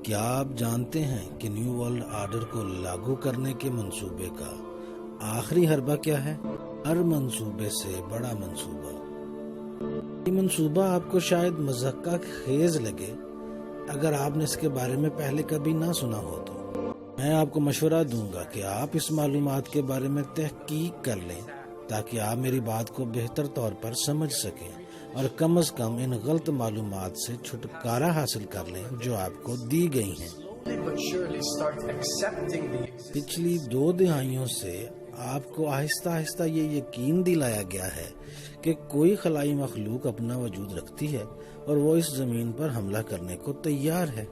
کیا آپ جانتے ہیں کہ نیو ورلڈ آرڈر کو لاگو کرنے کے منصوبے کا آخری حربہ کیا ہے؟ ہر منصوبے سے بڑا منصوبہ۔ یہ منصوبہ آپ کو شاید مضحکہ خیز لگے اگر آپ نے اس کے بارے میں پہلے کبھی نہ سنا ہو تو میں آپ کو مشورہ دوں گا کہ آپ اس معلومات کے بارے میں تحقیق کر لیں تاکہ آپ میری بات کو بہتر طور پر سمجھ سکیں اور کم از کم ان غلط معلومات سے چھٹکارا حاصل کر لیں جو آپ کو دی گئی ہیں۔ پچھلی 2 دہائیوں سے آپ کو آہستہ آہستہ یہ یقین دلایا گیا ہے کہ کوئی خلائی مخلوق اپنا وجود رکھتی ہے اور وہ اس زمین پر حملہ کرنے کو تیار ہے،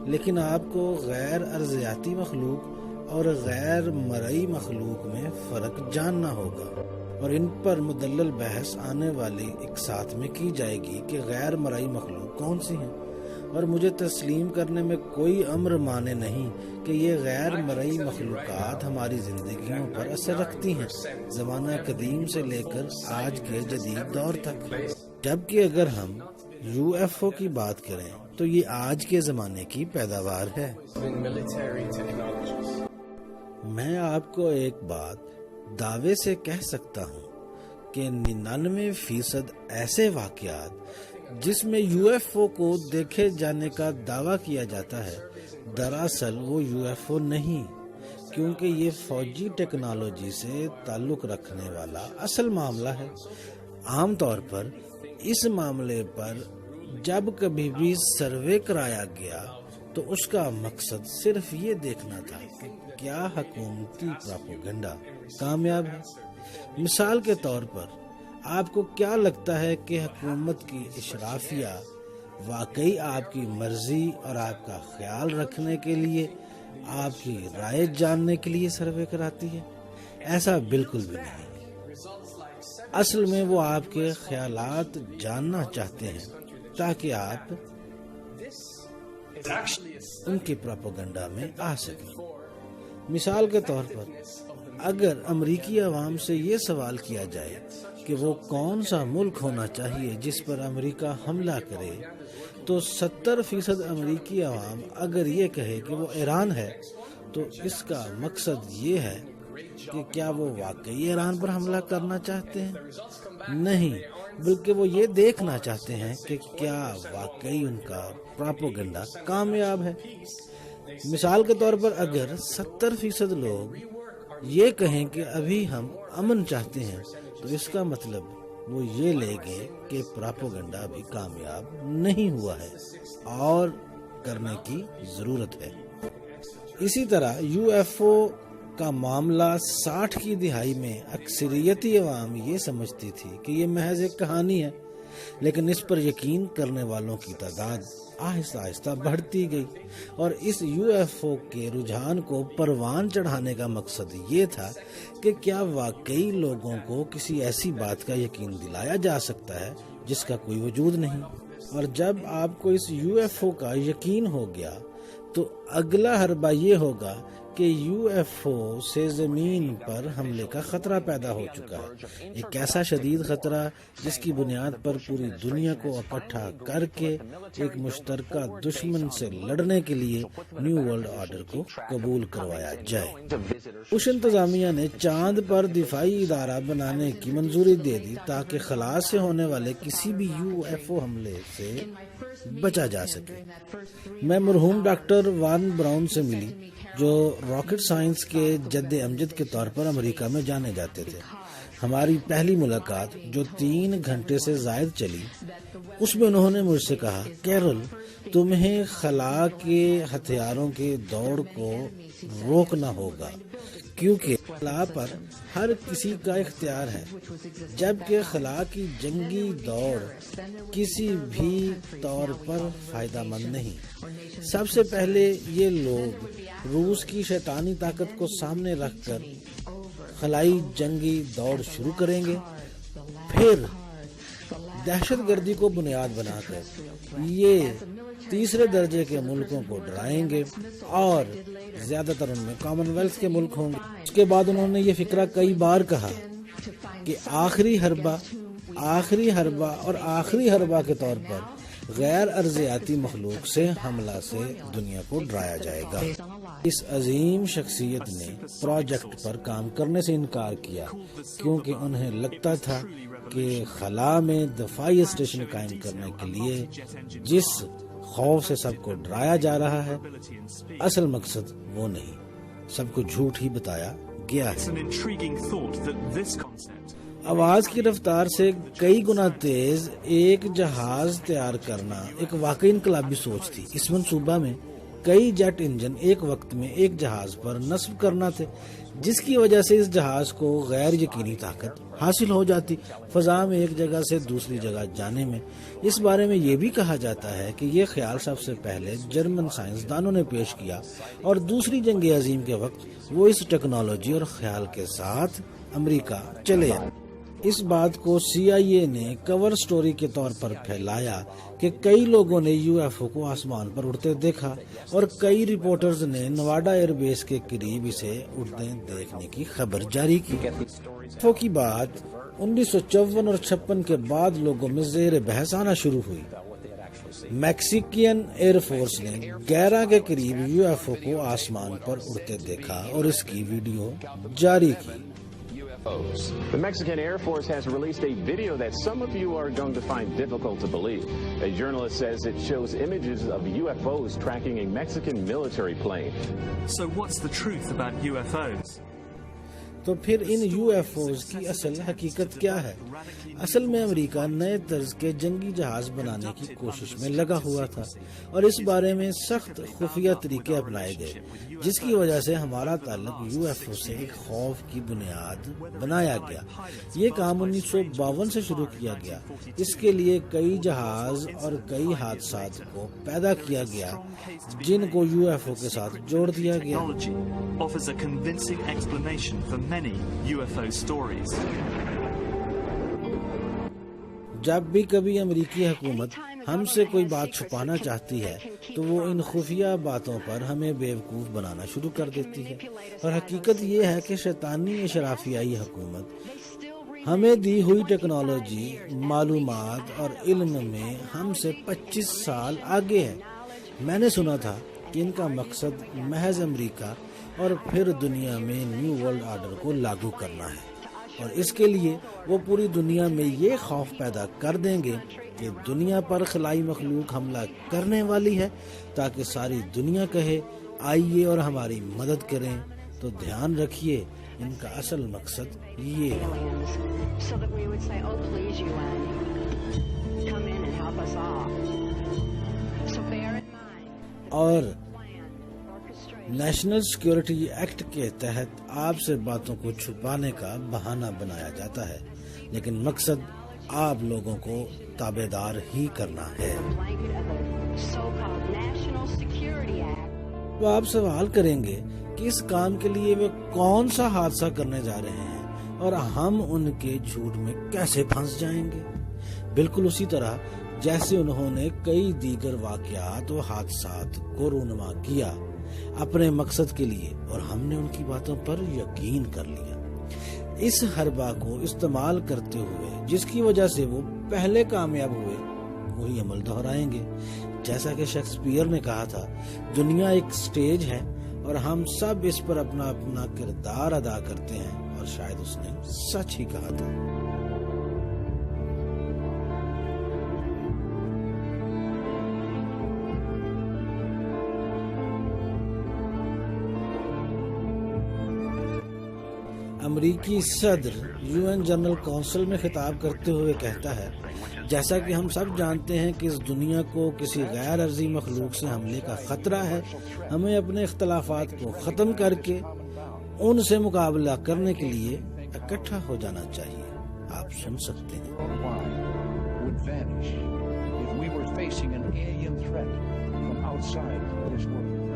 لیکن آپ کو غیر ارضیاتی مخلوق اور غیر مرئی مخلوق میں فرق جاننا ہوگا، اور ان پر مدلل بحث آنے والی ایک ساتھ میں کی جائے گی کہ غیر مرئی مخلوق کون سی ہیں، اور مجھے تسلیم کرنے میں کوئی امر مانے نہیں کہ یہ غیر مرئی مخلوقات ہماری زندگیوں پر اثر رکھتی ہیں، زمانہ قدیم سے لے کر آج کے جدید دور تک۔ جبکہ اگر ہم UFO کی بات کریں تو یہ آج کے زمانے کی پیداوار ہے۔ میں آپ کو ایک بات دعوے سے کہہ سکتا ہوں کہ 99% ایسے واقعات جس میں UFO کو دیکھے جانے کا دعویٰ کیا جاتا ہے دراصل وہ UFO نہیں، کیونکہ یہ فوجی ٹیکنالوجی سے تعلق رکھنے والا اصل معاملہ ہے۔ عام طور پر اس معاملے پر جب کبھی بھی سروے کرایا گیا تو اس کا مقصد صرف یہ دیکھنا تھا کہ کیا حکومتی پروپیگنڈا کامیاب ہے۔ مثال کے طور پر آپ کو کیا لگتا ہے کہ حکومت کی اشرافیہ واقعی آپ کی مرضی اور آپ کا خیال رکھنے کے لیے، آپ کی رائے جاننے کے لیے سروے کراتی ہے؟ ایسا بالکل بھی نہیں۔ اصل میں وہ آپ کے خیالات جاننا چاہتے ہیں تاکہ آپ ان کے پروپیگنڈا میں آ سکیں۔ مثال کے طور پر اگر امریکی عوام سے یہ سوال کیا جائے کہ وہ کون سا ملک ہونا چاہیے جس پر امریکہ حملہ کرے، تو 70% امریکی عوام اگر یہ کہے کہ وہ ایران ہے تو اس کا مقصد یہ ہے کہ کیا وہ واقعی ایران پر حملہ کرنا چاہتے ہیں؟ نہیں، بلکہ وہ یہ دیکھنا چاہتے ہیں کہ کیا واقعی ان کا پروپیگنڈا کامیاب ہے۔ مثال کے طور پر اگر 70% لوگ یہ کہیں کہ ابھی ہم امن چاہتے ہیں تو اس کا مطلب وہ یہ لیں گے کہ پروپیگنڈا ابھی کامیاب نہیں ہوا ہے اور کرنے کی ضرورت ہے۔ اسی طرح UFO کا معاملہ 60 کی دہائی میں اکثریتی عوام یہ سمجھتی تھی کہ یہ محض ایک کہانی ہے، لیکن اس پر یقین کرنے والوں کی تعداد آہستہ آہستہ بڑھتی گئی، اور اس UFO کے رجحان کو پروان چڑھانے کا مقصد یہ تھا کہ کیا واقعی لوگوں کو کسی ایسی بات کا یقین دلایا جا سکتا ہے جس کا کوئی وجود نہیں۔ اور جب آپ کو اس UFO کا یقین ہو گیا تو اگلا حربہ یہ ہوگا کہ UFO سے زمین پر حملے کا خطرہ پیدا ہو چکا ہے، ایک ایسا شدید خطرہ جس کی بنیاد پر پوری دنیا کو اکٹھا کر کے ایک مشترکہ دشمن سے لڑنے کے لیے نیو ورلڈ آرڈر کو قبول کروایا جائے۔ بش انتظامیہ نے چاند پر دفاعی ادارہ بنانے کی منظوری دے دی تاکہ خلا سے ہونے والے کسی بھی UFO حملے سے بچا جا سکے۔ میں مرحوم ڈاکٹر وان براؤن سے ملی جو راکٹ سائنس کے جد امجد کے طور پر امریکہ میں جانے جاتے تھے۔ ہماری پہلی ملاقات جو 3 گھنٹے سے زائد چلی، اس میں انہوں نے مجھ سے کہا، کیرول، تمہیں خلا کے ہتھیاروں کے دوڑ کو روکنا ہوگا، کیونکہ خلا پر ہر کسی کا اختیار ہے، جبکہ خلا کی جنگی دوڑ کسی بھی طور پر فائدہ مند نہیں۔ سب سے پہلے یہ لوگ روس کی شیطانی طاقت کو سامنے رکھ کر خلائی جنگی دوڑ شروع کریں گے، پھر دہشت گردی کو بنیاد بنا کر یہ تیسرے درجے کے ملکوں کو ڈرائیں گے اور زیادہ تر ان میں کامن ویلتھ کے ملک ہوں گے۔ اس کے بعد انہوں نے یہ فکرہ کئی بار کہا کہ آخری حربہ اور آخری حربہ کے طور پر غیر ارضیاتی مخلوق سے حملہ سے دنیا کو ڈرایا جائے گا۔ اس عظیم شخصیت نے پروجیکٹ پر کام کرنے سے انکار کیا کیونکہ انہیں لگتا تھا کہ خلا میں دفاعی اسٹیشن قائم کرنے کے لیے جس خوف سے سب کو ڈرایا جا رہا ہے، اصل مقصد وہ نہیں، سب کو جھوٹ ہی بتایا گیا ہے۔ آواز کی رفتار سے کئی گنا تیز ایک جہاز تیار کرنا ایک واقعی انقلابی سوچ تھی۔ اس منصوبہ میں کئی جیٹ انجن ایک وقت میں ایک جہاز پر نصب کرنا تھے، جس کی وجہ سے اس جہاز کو غیر یقینی طاقت حاصل ہو جاتی فضا میں ایک جگہ سے دوسری جگہ جانے میں۔ اس بارے میں یہ بھی کہا جاتا ہے کہ یہ خیال سب سے پہلے جرمن سائنسدانوں نے پیش کیا اور دوسری جنگ عظیم کے وقت وہ اس ٹیکنالوجی اور خیال کے ساتھ امریکہ چلے آئے۔ اس بات کو CIA نے کور سٹوری کے طور پر پھیلایا کہ کئی لوگوں نے UFO کو آسمان پر اڑتے دیکھا اور کئی رپورٹرز نے نواڈا ایئر بیس کے قریب اسے اڑتے دیکھنے کی خبر جاری کی۔ UFO کی بات 1954 اور 56 کے بعد لوگوں میں زیر بحث آنا شروع ہوئی۔ میکسیکین ایئر فورس نے 11 کے قریب UFO کو آسمان پر اڑتے دیکھا اور اس کی ویڈیو جاری کی۔ The Mexican Air Force has released a video that some of you are going to find difficult to believe. A journalist says it shows images of UFOs tracking a Mexican military plane. So what's the truth about UFOs? تو پھر ان UFOs کی اصل حقیقت کیا ہے؟ اصل میں امریکہ نئے طرز کے جنگی جہاز بنانے کی کوشش میں لگا ہوا تھا اور اس بارے میں سخت خفیہ طریقے اپنائے گئے، جس کی وجہ سے ہمارا تعلق UFO سے ایک خوف کی بنیاد بنایا گیا۔ یہ کام 1952 سے شروع کیا گیا۔ اس کے لیے کئی جہاز اور کئی حادثات کو پیدا کیا گیا جن کو UFO کے ساتھ جوڑ دیا گیا۔ Offers a convincing explanation for many UFO stories. جب بھی کبھی امریکی حکومت ہم سے کوئی بات چھپانا چاہتی ہے تو وہ ان خفیہ باتوں پر ہمیں بیوقوف بنانا شروع کر دیتی ہے، اور حقیقت یہ ہے کہ شیطانی اشرافیائی حکومت ہمیں دی ہوئی ٹیکنالوجی، معلومات اور علم میں ہم سے 25 سال آگے ہے۔ میں نے سنا تھا کہ ان کا مقصد محض امریکہ اور پھر دنیا میں نیو ورلڈ آرڈر کو لاگو کرنا ہے، اور اس کے لیے وہ پوری دنیا میں یہ خوف پیدا کر دیں گے کہ دنیا پر خلائی مخلوق حملہ کرنے والی ہے تاکہ ساری دنیا کہے آئیے اور ہماری مدد کریں۔ تو دھیان رکھیے، ان کا اصل مقصد یہ ہے۔ اور نیشنل سیکیورٹی ایکٹ کے تحت آپ سے باتوں کو چھپانے کا بہانہ بنایا جاتا ہے، لیکن مقصد آپ لوگوں کو تابعدار ہی کرنا ہے۔ تو آپ سوال کریں گے کہ اس کام کے لیے وہ کون سا حادثہ کرنے جا رہے ہیں اور ہم ان کے جھوٹ میں کیسے پھنس جائیں گے؟ بالکل اسی طرح جیسے انہوں نے کئی دیگر واقعات و حادثات کو رونما کیا اپنے مقصد کے لیے، اور ہم نے ان کی باتوں پر یقین کر لیا۔ اس حربہ کو استعمال کرتے ہوئے جس کی وجہ سے وہ پہلے کامیاب ہوئے، وہی عمل دہرائیں گے۔ جیسا کہ شیکسپیئر نے کہا تھا، دنیا ایک سٹیج ہے اور ہم سب اس پر اپنا اپنا کردار ادا کرتے ہیں، اور شاید اس نے سچ ہی کہا تھا۔ امریکی صدر UN جنرل کونسل میں خطاب کرتے ہوئے کہتا ہے، جیسا کہ ہم سب جانتے ہیں کہ اس دنیا کو کسی غیر ارضی مخلوق سے حملے کا خطرہ ہے، ہمیں اپنے اختلافات کو ختم کر کے ان سے مقابلہ کرنے کے لیے اکٹھا ہو جانا چاہیے۔ آپ سن سکتے ہیں۔ Would vanish if we were facing an alien threat from outside this world.